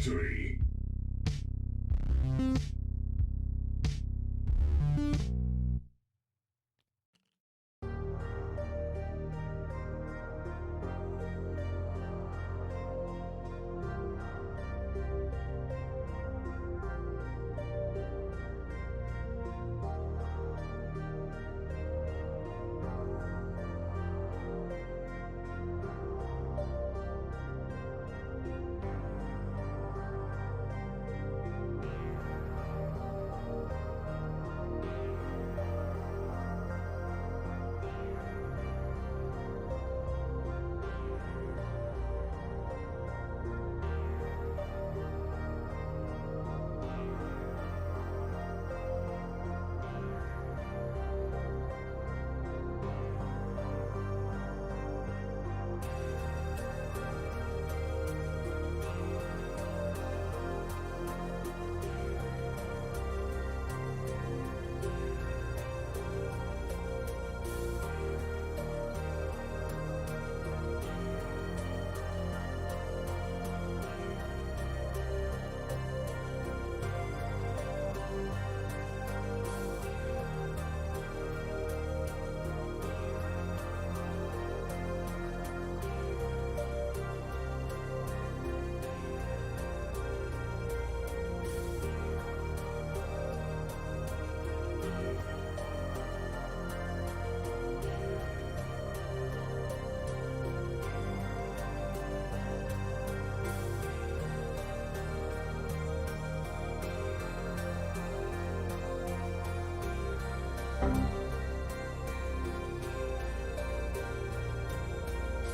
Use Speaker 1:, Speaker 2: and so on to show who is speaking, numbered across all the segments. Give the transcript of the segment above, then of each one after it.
Speaker 1: victory.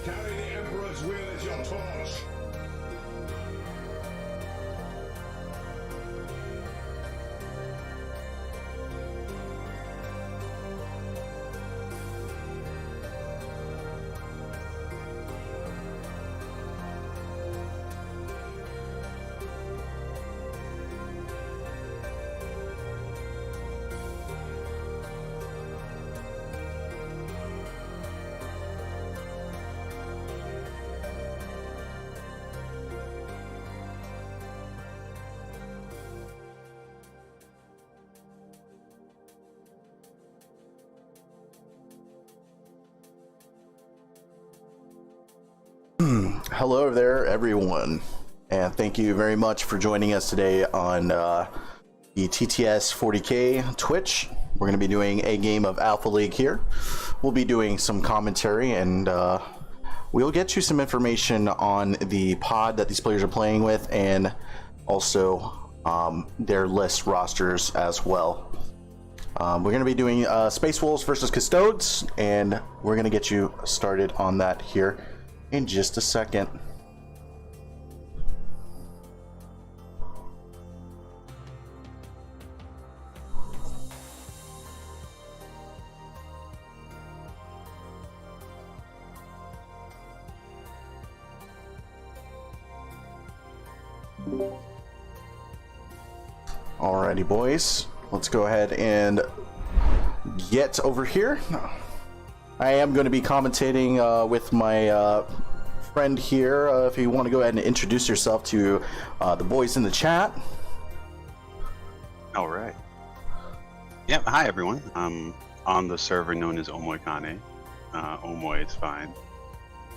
Speaker 1: Carry the Emperor's will as your torch.
Speaker 2: Hello there, everyone, and thank you very much for joining us today on the TTS 40K Twitch. We're going to be doing a game of Alpha League here. We'll be doing some commentary, and we'll get you some information on the pod that these players are playing with, and also their list rosters as well. We're going to be doing Space Wolves versus Custodes, and we're going to get you started on that here in just a second. Alrighty, boys, let's go ahead and get over here. I am going to be commentating with my friend here. If you want to go ahead and introduce yourself to the boys in the chat.
Speaker 3: All right. Yep. Hi, everyone. I'm on the server known as Omoikane. Omoi is fine.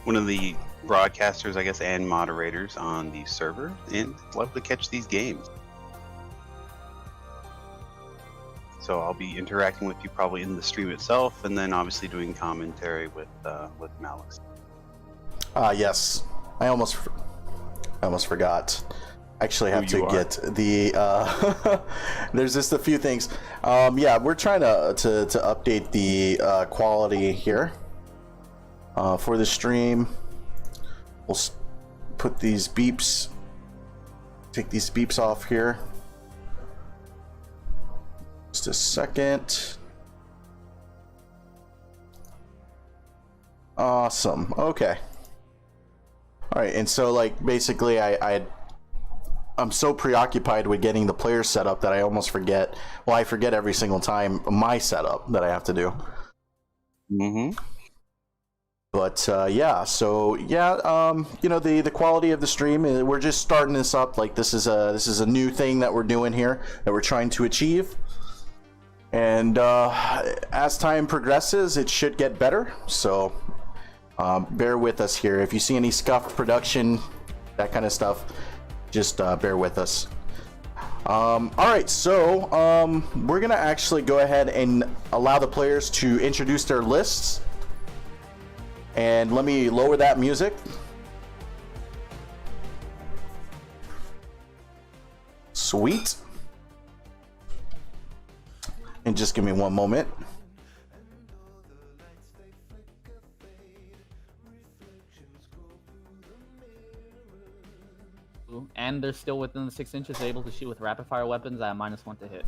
Speaker 3: One of the broadcasters, I guess, and moderators on the server, and love to catch these games. So I'll be interacting with you probably in the stream itself, and then obviously doing commentary with Malice.
Speaker 2: Yes, I almost forgot. I actually have to get the there's just a few things. Yeah, we're trying to update the quality here for the stream. We'll put these beeps, take these beeps off here. Just a second. Awesome. Okay. All right, and so like basically I'm so preoccupied with getting the player set up that I almost forget. Well, I forget every single time my setup that I have to do.
Speaker 3: Mm-hmm.
Speaker 2: But yeah, so yeah, the quality of the stream, we're just starting this up. Like this is a new thing that we're doing here that we're trying to achieve. And as time progresses, it should get better. So bear with us here. If you see any scuffed production, that kind of stuff, just bear with us. All right, so we're gonna actually go ahead and allow the players to introduce their lists. And let me lower that music. Sweet. And just give me one moment.
Speaker 4: And they're still within the 6 inches, able to shoot with rapid fire weapons at -1 to hit.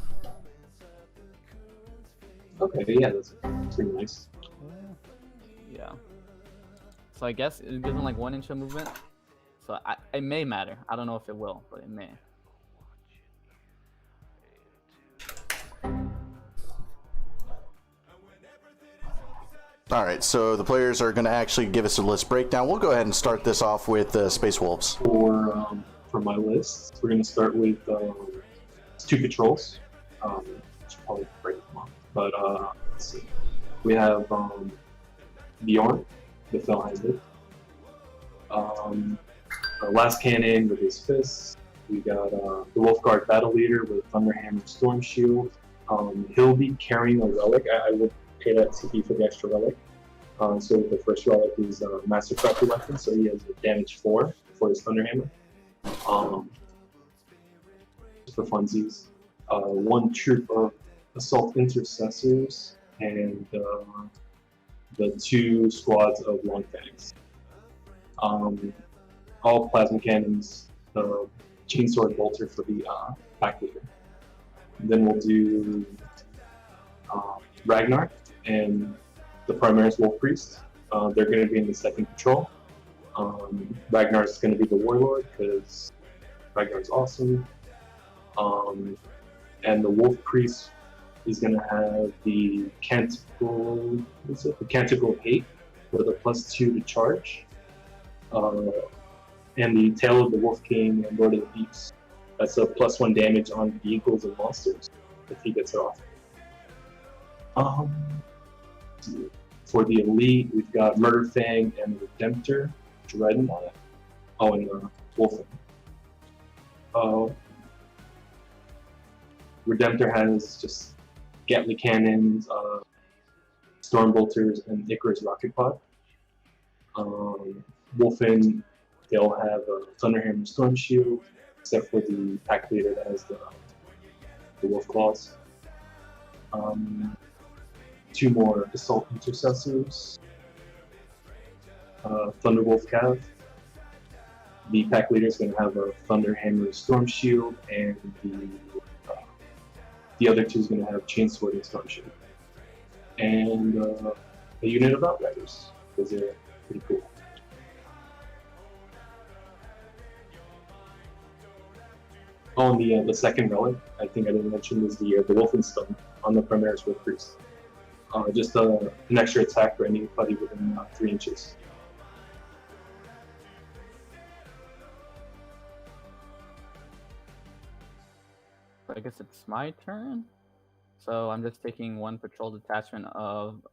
Speaker 5: Okay, yeah, that's pretty nice.
Speaker 4: Yeah. So I guess it gives them like 1 inch of movement. So it may matter. I don't know if it will, but it may.
Speaker 2: All right, so the players are going to actually give us a list breakdown. We'll go ahead and start this off with Space Wolves.
Speaker 5: For my list, we're going to start with 2 patrols. Should probably break them up. But let's see. We have Bjorn, the Fellheimer. Last Cannon with his fists. We got the Wolfguard Battle Leader with Thunderhammer Storm Shield. He'll be carrying a relic. I would pay that CP for the extra relic. So the first relic is Master Crafted Weapon, so he has a damage 4 for his Thunderhammer. For funsies. 1 troop of Assault Intercessors and the 2 squads of Long Fangs. All plasma cannons, the Chainsword Bolter for the pack leader. And then we'll do Ragnar and the Primaris Wolf Priest. They're going to be in the 2nd patrol. Ragnar is going to be the Warlord because Ragnar's awesome. And the Wolf Priest is going to have the Canticle, the Canticle of Hate with a +2 to charge. And the Tail of the Wolf King and Lord of the Deeps. That's a +1 damage on vehicles and monsters if he gets it off. For the Elite, we've got Murderfang and Redemptor, Dreadnought. Oh, and Wolfen. Redemptor has just Gatling cannons, Storm Bolters, and Icarus Rocket Pod. Wolfen, they'll have a Thunderhammer Storm Shield, except for the pack leader that has the Wolf Claws. 2 more Assault Intercessors. Thunderwolf Cav. The pack leader is going to have a Thunderhammer Storm Shield, and the other 2 is going to have Chainsword and Storm Shield. And a unit of Outriders, because they're pretty cool. Oh, and the 2nd relic, I think I didn't mention, is the Wolfenstone on the Primaris Wolf Priest. Just an extra attack for anybody within 3 inches.
Speaker 4: I guess it's my turn. So I'm just taking 1 patrol detachment of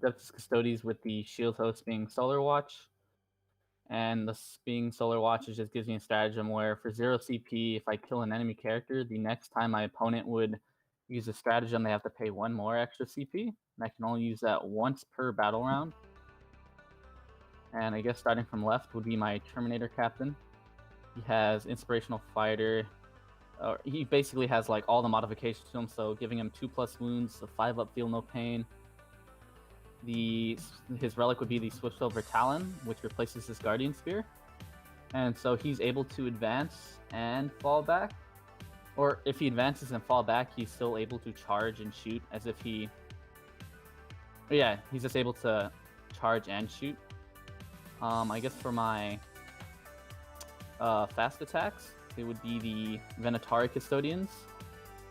Speaker 4: Custodes with the shield host being Solar Watch. And this being Solar Watch, it just gives me a stratagem where for 0 CP, if I kill an enemy character, the next time my opponent would use a stratagem, they have to pay 1 more extra CP. And I can only use that once per battle round. And I guess starting from left would be my Terminator Captain. He has Inspirational Fighter. He basically has like all the modifications to him, so giving him 2+ wounds, a 5-up feel no pain. His relic would be the Swift Over Talon, which replaces his Guardian Spear. And so he's able to advance and fall back. Or if he advances and fall back, he's still able to charge and shoot as if he... Yeah, he's just able to charge and shoot. I guess for my fast attacks, it would be the Venatari Custodians.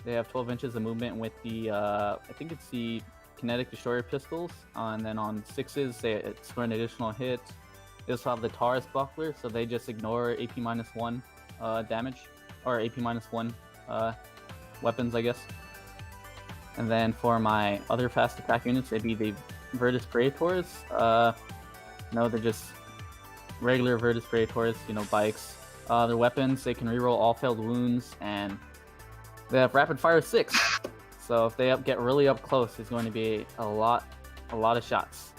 Speaker 4: They have 12 inches of movement with the, I think it's the kinetic destroyer pistols, and then on 6s they score an additional hit. They also have the Taurus buckler, so they just ignore AP -1 damage, or AP -1 weapons, I guess. And then for my other fast attack units, they'd be the Virtus Praetors. No, they're just regular Virtus Praetors, you know, bikes. Their weapons, they can reroll all failed wounds, and they have rapid fire 6. So if they get really up close, it's going to be a lot of shots.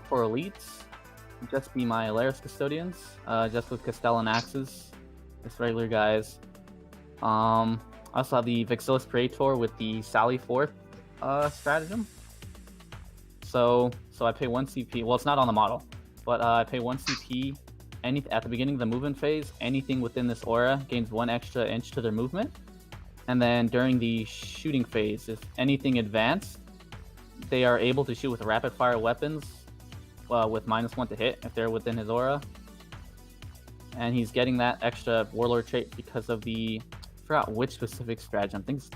Speaker 4: For elites, just be my Alaris Custodians, just with Castell and Axes, just regular guys. I also have the Vexillus Praetor with the Sally Forth stratagem. So I pay 1 CP. Well, it's not on the model, but I pay 1 CP. At the beginning of the movement phase, anything within this aura gains 1 extra inch to their movement. And then during the shooting phase, if anything advanced, they are able to shoot with rapid fire weapons with -1 to hit if they're within his aura. And he's getting that extra warlord trait because of the, I forgot which specific stratagem. I think it's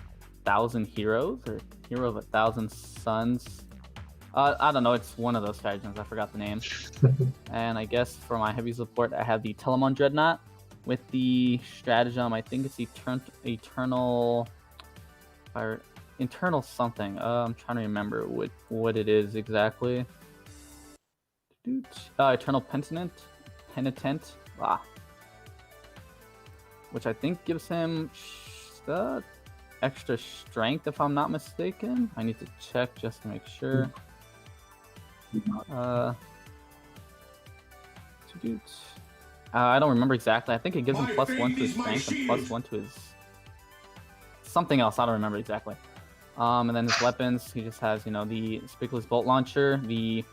Speaker 4: 1,000 Heroes or Hero of 1,000 Suns. I don't know, it's one of those stratagems, I forgot the name. And I guess for my heavy support, I have the Telemon Dreadnought with the stratagem, I think it's Eternal something. I'm trying to remember what it is exactly. Eternal Penitent. Which I think gives him extra strength, if I'm not mistaken. I need to check just to make sure. I don't remember exactly. I think it gives him +1 to his strength and +1 to his something else. I don't remember exactly. And then his weapons, he just has, you know, the Spikulous Bolt Launcher, the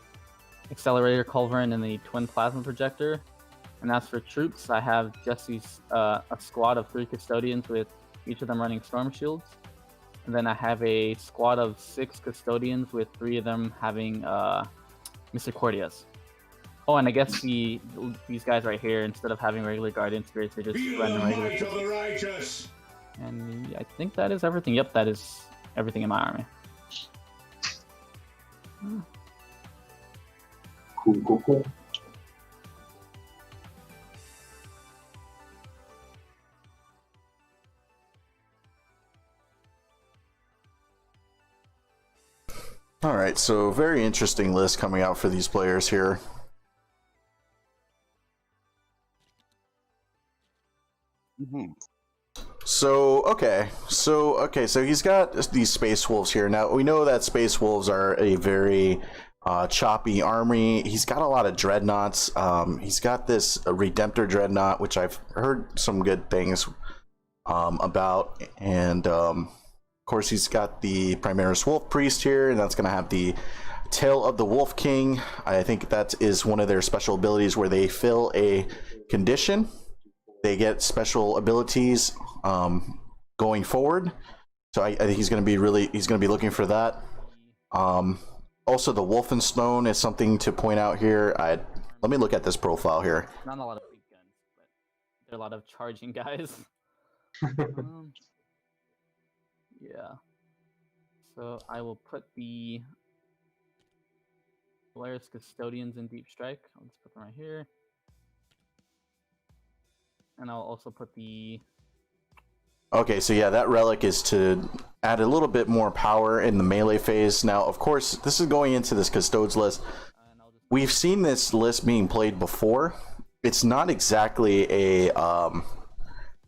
Speaker 4: Accelerator Culverin, and the Twin Plasma Projector. And as for troops, I have just a squad of 3 Custodians with each of them running Storm Shields. And then I have a squad of 6 Custodians with 3 of them having Misericordias. Oh, and I guess these guys right here, instead of having regular Guardian Spirits, they just
Speaker 1: Feel
Speaker 2: run
Speaker 1: the
Speaker 2: regular.
Speaker 1: might of the righteous.
Speaker 4: And I think that is everything. Yep, that is everything in my army.
Speaker 5: Cool.
Speaker 2: All right, so very interesting list coming out for these players here. So he's got these Space Wolves here. Now we know that Space Wolves are a very choppy army. He's got a lot of dreadnoughts. He's got this Redemptor dreadnought, which I've heard some good things about, and of course he's got the Primaris Wolf Priest here, and that's going to have the Tail of the Wolf King. I think that is one of their special abilities where they fill a condition. They get special abilities going forward. So I think he's going to be looking for that. Also, the Wolfenstone is something to point out here. Let me look at this profile here.
Speaker 4: Not a lot of big guns, but there are a lot of charging guys. Yeah. So I will put the Polaris Custodians in Deep Strike. I'll just put them right here. And I'll also put the...
Speaker 2: Okay, so yeah, that relic is to add a little bit more power in the melee phase. Now, of course, this is going into this Custodes list. We've seen this list being played before. It's not exactly a...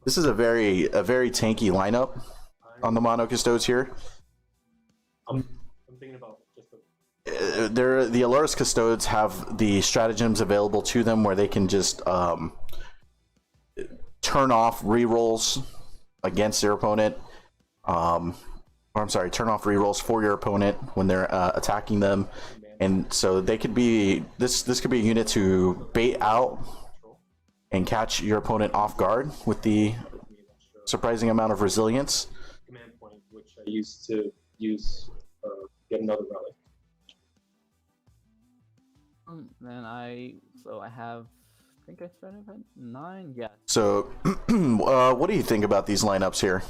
Speaker 2: this is a very tanky lineup on the Mono Custodes here.
Speaker 5: I'm thinking about just
Speaker 2: the Alaris Custodes have the stratagems available to them where they can just turn off rerolls against their opponent, turn off rerolls for your opponent when they're attacking them, and so they could be this could be a unit to bait out and catch your opponent off guard with the surprising amount of resilience.
Speaker 5: Command point, which I used to use get another relic.
Speaker 4: Then I have, I think I started at 9. Yeah.
Speaker 2: So, what do you think about these lineups here?
Speaker 4: 1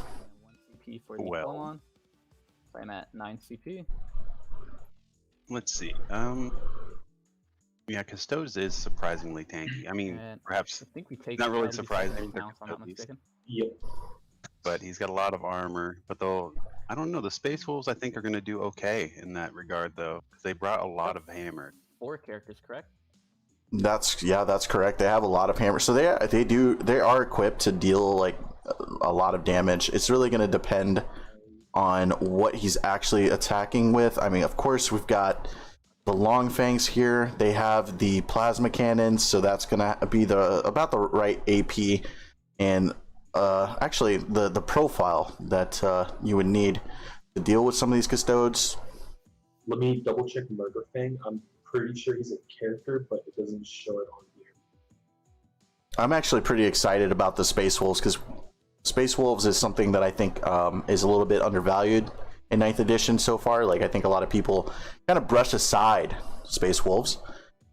Speaker 4: CP for the
Speaker 3: Well.
Speaker 4: Telemon. Playing at 9 CP.
Speaker 3: Let's see. Yeah, Custodes is surprisingly tanky. I mean,
Speaker 4: And
Speaker 3: perhaps
Speaker 4: I think we take
Speaker 3: not really
Speaker 4: LB7
Speaker 3: surprising for
Speaker 4: now, if I'm not
Speaker 3: Custodes,
Speaker 4: mistaken.
Speaker 5: Yep.
Speaker 3: but he's got a lot of armor. But though, I don't know, the Space Wolves I think are going to do okay in that regard, though, because they brought a lot of hammer.
Speaker 4: 4 characters, correct?
Speaker 2: That's correct. They have a lot of hammers, so they are equipped to deal like a lot of damage. It's really going to depend on what he's actually attacking with. I mean, of course, we've got the long fangs here. They have the plasma cannons, so that's going to be about the right AP and actually the profile that you would need to deal with some of these Custodes.
Speaker 5: Let me double check Murder Fang. I'm pretty sure he's a character, but it doesn't show it on here.
Speaker 2: I'm actually pretty excited about the Space Wolves because Space Wolves is something that I think is a little bit undervalued in 9th edition so far. Like, I think a lot of people kind of brush aside Space Wolves,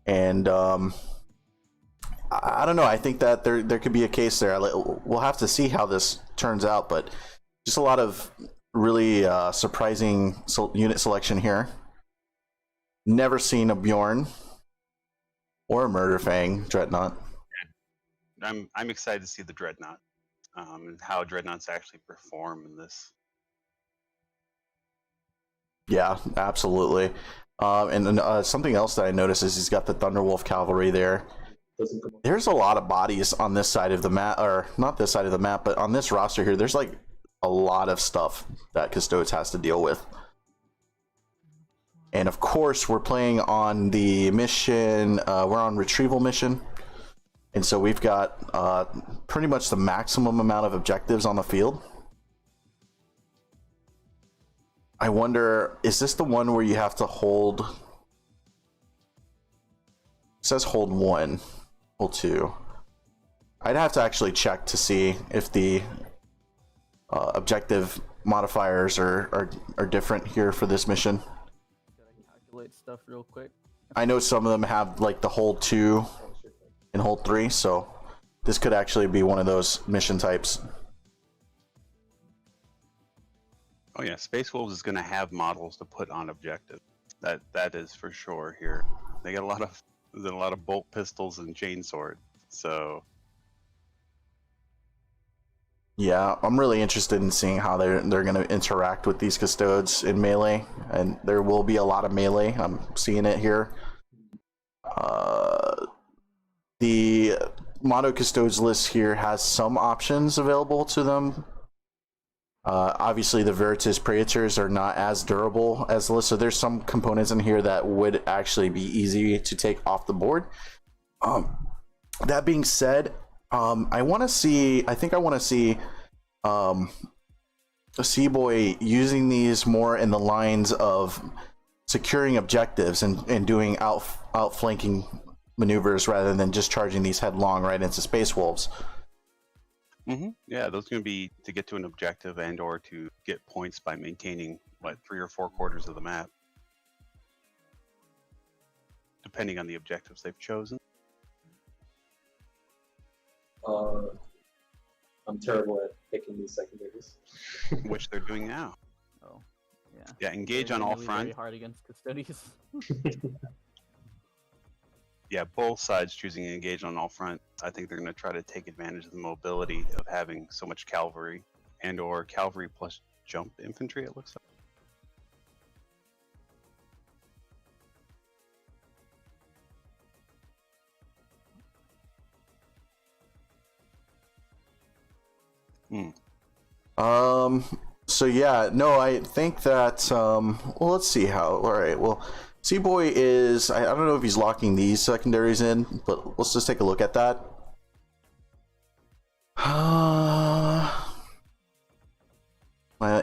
Speaker 2: and I don't know. I think that there could be a case there. We'll have to see how this turns out, but just a lot of really surprising unit selection here. Never seen a Bjorn or a Murder Fang Dreadnought.
Speaker 3: I'm excited to see the Dreadnought, and how Dreadnoughts actually perform in this.
Speaker 2: Yeah, absolutely. And something else that I noticed is he's got the Thunderwolf Cavalry there. There's a lot of bodies on this side of the map, or not this side of the map, but on this roster here, there's like a lot of stuff that Custodes has to deal with. And of course, we're playing on the mission, we're on retrieval mission. And so we've got pretty much the maximum amount of objectives on the field. I wonder, is this the one where you have to hold? It says hold 1, hold 2. I'd have to actually check to see if the objective modifiers are different here for this mission.
Speaker 4: Calculate stuff real quick.
Speaker 2: I know some of them have like the hold 2 and hold 3, so this could actually be one of those mission types.
Speaker 3: Oh yeah, Space Wolves is going to have models to put on objective. That is for sure here. They got a lot of bolt pistols and chainsword. So
Speaker 2: yeah, I'm really interested in seeing how they're going to interact with these Custodes in melee, and there will be a lot of melee. I'm seeing it here. The Mono Custodes list here has some options available to them. Obviously, the Veritas Praetors are not as durable as the list, so there's some components in here that would actually be easy to take off the board. That being said, I want to see a Seaboy using these more in the lines of securing objectives and doing outflanking maneuvers rather than just charging these headlong right into Space Wolves.
Speaker 3: Yeah, those are going to be to get to an objective and or to get points by maintaining, 3 or 4 quarters of the map, depending on the objectives they've chosen.
Speaker 5: I'm terrible at picking these secondaries.
Speaker 3: Which they're doing now.
Speaker 4: Oh, yeah.
Speaker 3: Yeah, engage
Speaker 4: They're
Speaker 3: on all
Speaker 4: really
Speaker 3: fronts.
Speaker 4: Very hard against Custodes.
Speaker 3: Yeah, both sides choosing to engage on all fronts. I think they're going to try to take advantage of the mobility of having so much cavalry and or cavalry plus jump infantry, it looks like.
Speaker 2: So yeah, no, I think that well, let's see how. All right, well, Seaboy is, I don't know if he's locking these secondaries in, but let's just take a look at that.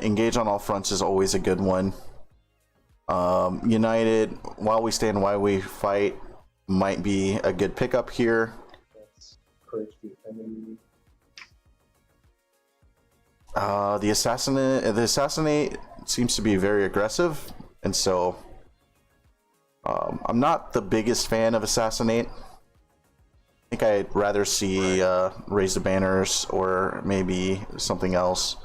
Speaker 2: Engage on all fronts is always a good one. United, while we stand, while we fight, might be a good pickup here.
Speaker 5: That's courage the enemy.
Speaker 2: The assassinate seems to be very aggressive, and so I'm not the biggest fan of assassinate. I think I'd rather see raise the banners or maybe something else.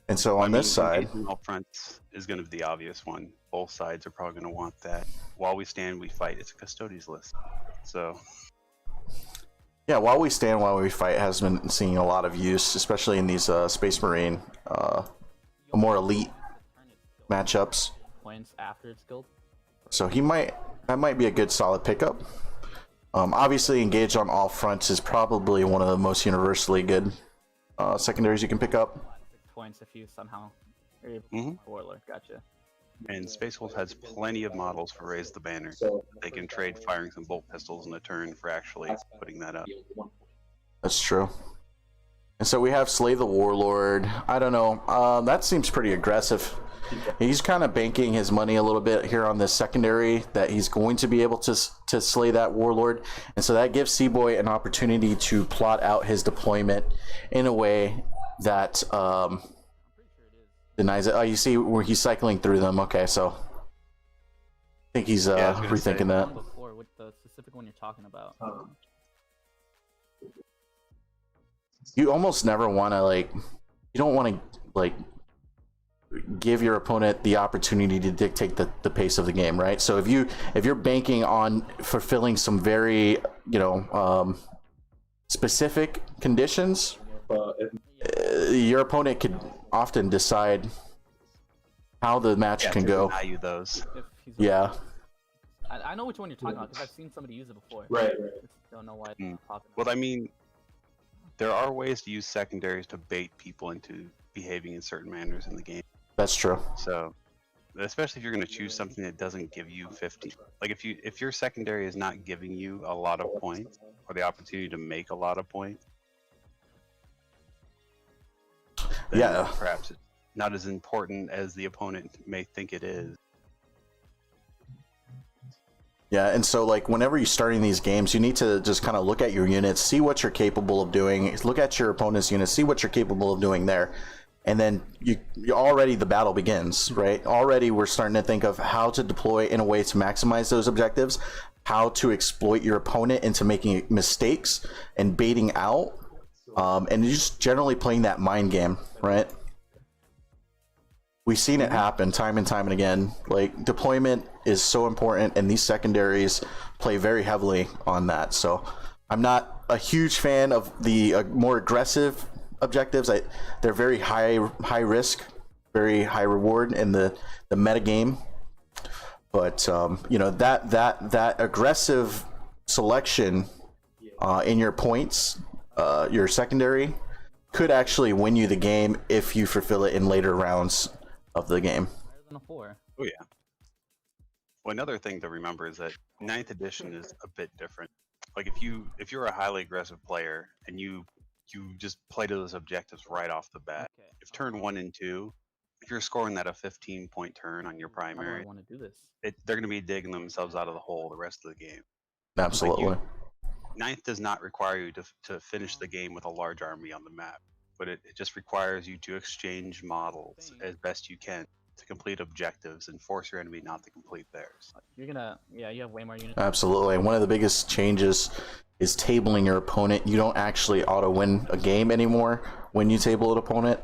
Speaker 2: And so on this side,
Speaker 3: engaging all fronts is going to be the obvious one. Both sides are probably going to want that. While we stand, we fight. It's a Custodes list. So,
Speaker 2: yeah, while we stand, while we fight has been seeing a lot of use, especially in these Space Marine, more elite matchups.
Speaker 4: Points after it's killed.
Speaker 2: So that might be a good solid pickup. Obviously, engage on all fronts is probably one of the most universally good secondaries you can pick up.
Speaker 4: 6 points if you somehow are able to Warlord. Gotcha.
Speaker 3: and Space Wolf has plenty of models for Raise the Banner. They can trade firing some bolt pistols in a turn for actually putting that up.
Speaker 2: That's true. And so we have Slay the Warlord. I don't know. That seems pretty aggressive. He's kind of banking his money a little bit here on this secondary that he's going to be able to slay that Warlord. And so that gives Seaboy an opportunity to plot out his deployment in a way that denies it. Oh, you see where he's cycling through them. Okay, so I think he's rethinking that.
Speaker 4: Before, with the specific one you're talking about.
Speaker 2: You almost never want to, like, you don't want to, like, give your opponent the opportunity to dictate the pace of the game, right? So if you're banking on fulfilling some very, specific conditions, your opponent could often decide how the match can go.
Speaker 3: Value those.
Speaker 2: Yeah.
Speaker 4: I know which one you're talking about because I've seen somebody use it before.
Speaker 5: Right.
Speaker 4: Just don't know why it's popping up.
Speaker 3: Well, I mean, there are ways to use secondaries to bait people into behaving in certain manners in the game.
Speaker 2: That's true.
Speaker 3: So, especially if you're going to choose something that doesn't give you 50, like if your secondary is not giving you a lot of points or the opportunity to make a lot of points, then
Speaker 2: Yeah.
Speaker 3: perhaps it's not as important as the opponent may think it is.
Speaker 2: Yeah, and so, like, whenever you're starting these games, you need to just kind of look at your units, see what you're capable of doing, look at your opponent's units, see what you're capable of doing there, and then you already the battle begins, right? Already we're starting to think of how to deploy in a way to maximize those objectives, how to exploit your opponent into making mistakes and baiting out, and just generally playing that mind game, right? We've seen it happen time and time and again. Like, deployment is so important, and these secondaries play very heavily on that. So I'm not a huge fan of the more aggressive objectives. They're very high risk, very high reward in the meta game. But that aggressive selection in your points, your secondary, could actually win you the game if you fulfill it in later rounds of the game.
Speaker 4: Better than a 4.
Speaker 3: Oh yeah. Well, another thing to remember is that 9th edition is a bit different. Like if you're a highly aggressive player and you just play to those objectives right off the bat.
Speaker 4: Okay.
Speaker 3: If turn 1 and 2, if you're scoring that a 15-point turn on your
Speaker 4: How do
Speaker 3: primary,
Speaker 4: I want to do this?
Speaker 3: they're going to be digging themselves out of the hole the rest of the game.
Speaker 2: Absolutely.
Speaker 3: 9th does not require you to finish the game with a large army on the map, but it just requires you to exchange models as best you can to complete objectives and force your enemy not to complete theirs.
Speaker 4: You have way more units.
Speaker 2: Absolutely. One of the biggest changes is tabling your opponent. You don't actually auto win a game anymore when you table an opponent.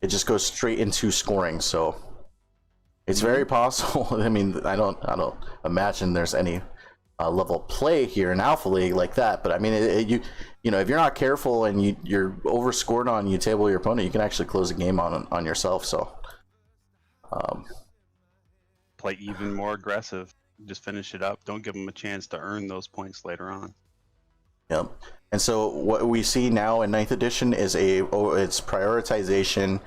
Speaker 2: It just goes straight into scoring. So it's very possible. I mean, I don't imagine there's any level of play here in Alpha League like that. But I mean, if you're not careful and you're overscored on, you table your opponent, you can actually close the game on yourself. So
Speaker 3: Play even more aggressive. Just finish it up. Don't give them a chance to earn those points later on.
Speaker 2: Yep. And so what we see now in 9th edition is it's prioritization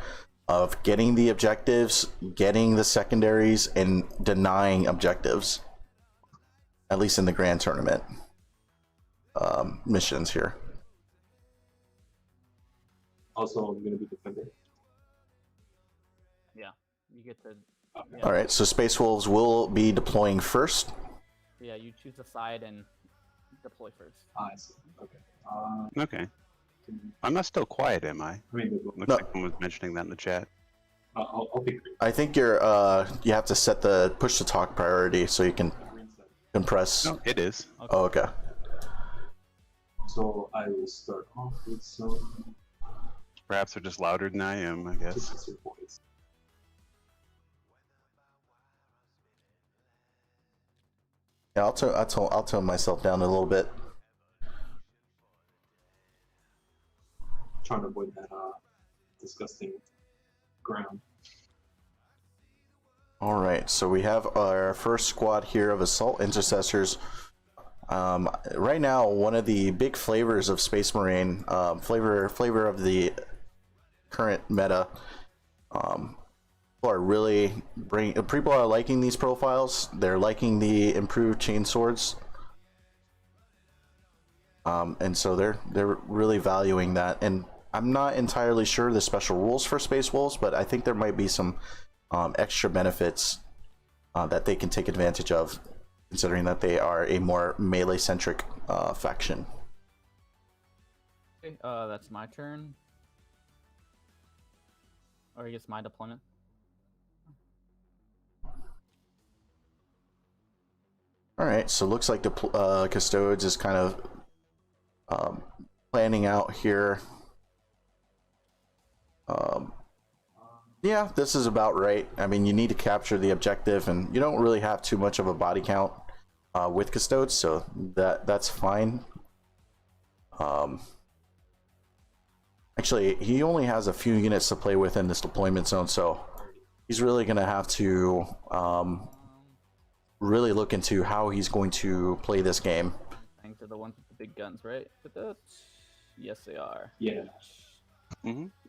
Speaker 2: of getting the objectives, getting the secondaries, and denying objectives. At least in the grand tournament missions here.
Speaker 5: Also, I'm going to be defender.
Speaker 4: Yeah, you get to. Yeah.
Speaker 2: All right, so Space Wolves will be deploying first.
Speaker 4: Yeah, you choose a side and deploy first.
Speaker 5: I see. Okay.
Speaker 3: Okay. I'm not still quiet, am I? Looks
Speaker 2: No.
Speaker 3: like someone was mentioning that in the chat.
Speaker 5: I'll pick green.
Speaker 2: I think you have to set the push to talk priority so you can compress.
Speaker 3: No, it is.
Speaker 2: Oh, okay.
Speaker 5: So I will start off with some
Speaker 3: Perhaps they're just louder than I am, I guess.
Speaker 5: 2 6 4.
Speaker 2: Yeah, I'll tone myself down a little bit.
Speaker 5: Trying to avoid that disgusting ground.
Speaker 2: All right, so we have our first squad here of assault intercessors. Right now, one of the big flavors of Space Marine, flavor of the current meta, people are liking these profiles. They're liking the improved chain swords, and so they're really valuing that. And I'm not entirely sure the special rules for Space Wolves, but I think there might be some extra benefits that they can take advantage of, considering that they are a more melee-centric faction.
Speaker 4: Okay, that's my turn. Or I guess my deployment.
Speaker 2: All right, so looks like the Custodes is kind of planning out here. Yeah, this is about right. I mean, you need to capture the objective, and you don't really have too much of a body count with Custodes, so that's fine. Actually, he only has a few units to play with in this deployment zone, so he's really going to have to really look into how he's going to play this game.
Speaker 4: Thanks to the ones with the big guns, right? Yes, they are.
Speaker 5: Yeah.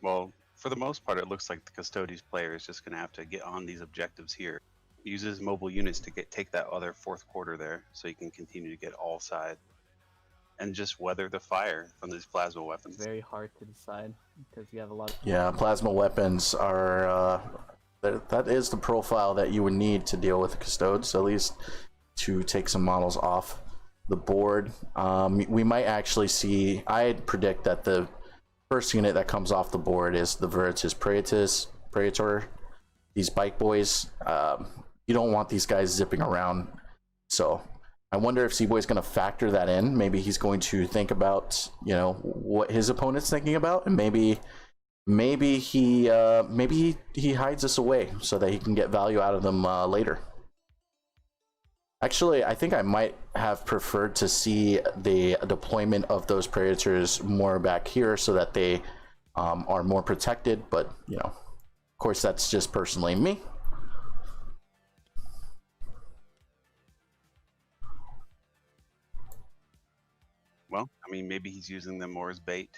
Speaker 3: Well, for the most part, it looks like the Custodes player is just going to have to get on these objectives here. Use his mobile units to take that other fourth quarter there, so he can continue to get all sides. And just weather the fire from these plasma weapons.
Speaker 4: Very hard to decide because you have a lot of...
Speaker 2: Yeah, plasma weapons are... that is the profile that you would need to deal with the Custodes, at least to take some models off the board. We might actually see... I'd predict that the first unit that comes off the board is the Veritas Praetor. These bike boys. You don't want these guys zipping around. So I wonder if C-Boy's going to factor that in. Maybe he's going to think about, you know, what his opponent's thinking about, and maybe he hides this away so that he can get value out of them later. Actually, I think I might have preferred to see the deployment of those Predators more back here so that they are more protected, but, you know, of course, that's just personally me.
Speaker 3: Well, I mean, maybe he's using them more as bait.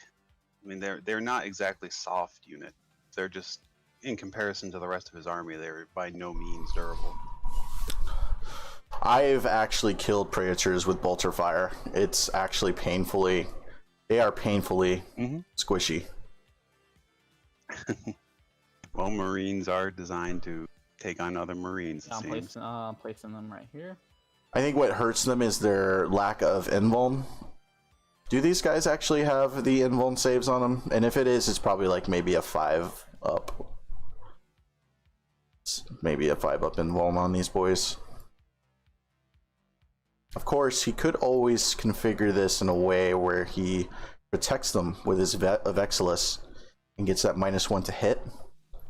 Speaker 3: I mean, they're not exactly soft unit. They're just, in comparison to the rest of his army, they're by no means durable.
Speaker 2: I've actually killed Predators with bolter fire. It's actually they are painfully squishy.
Speaker 3: Well, Marines are designed to take on other Marines.
Speaker 4: I'm placing them right here.
Speaker 2: I think what hurts them is their lack of invuln. Do these guys actually have the invuln saves on them? And if it is, it's probably like maybe a 5 up. It's maybe a 5 up invuln on these boys. Of course, he could always configure this in a way where he protects them with his Vexillus and gets that -1 to hit.